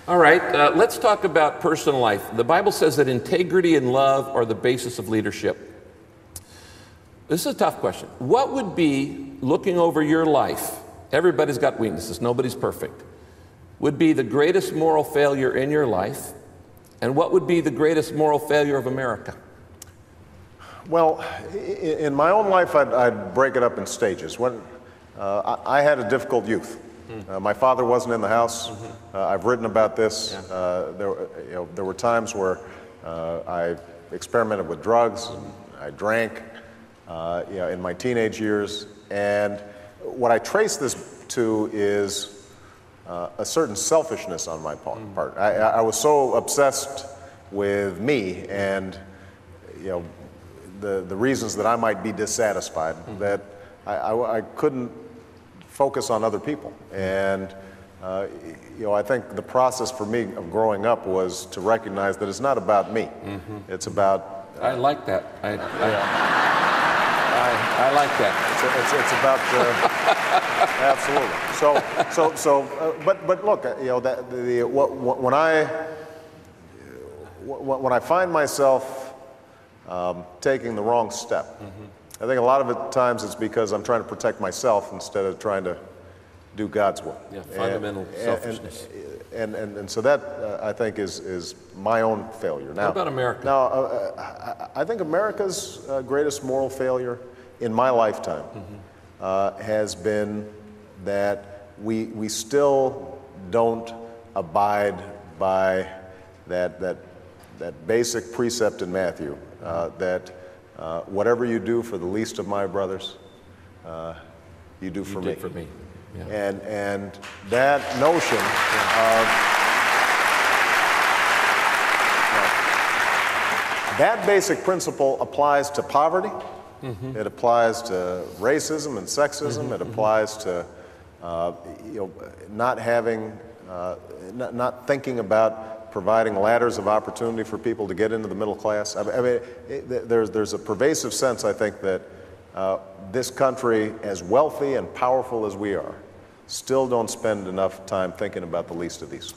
All right, let's talk about personal life. The Bible says that integrity and love are the basis of leadership. This is a tough question. What would be, looking over your life, everybody's got weaknesses, nobody's perfect, would be the greatest moral failure in your life, and what would be the greatest moral failure of America? Well, in my own life, I'd break it up in stages. When I had a difficult youth. My father wasn't in the house. I've written about this. There were times where I experimented with drugs. I drank in my teenage years. And what I trace this to is a certain selfishness on my part. I was so obsessed with me and the reasons that I might be dissatisfied that I couldn't focus on other people. And I think the process for me of growing up was to recognize that it's not about me. It's about I like that. I like that. It's about absolutely. But look, when I find myself taking the wrong step, I think a lot of the times it's because I'm trying to protect myself instead of trying to do God's will. Yeah, fundamental selfishness. And so that, I think, is my own failure. Now, what about America? Now, I think America's greatest moral failure in my lifetime has been that we still don't abide by that basic precept in Matthew, that whatever you do for the least of my brothers, you do for me. For me. Yeah. And that notion of that basic principle applies to poverty. It applies to racism and sexism. It applies to not thinking about providing ladders of opportunity for people to get into the middle class. I mean, there's a pervasive sense, I think, that this country, as wealthy and powerful as we are, still don't spend enough time thinking about the least of these.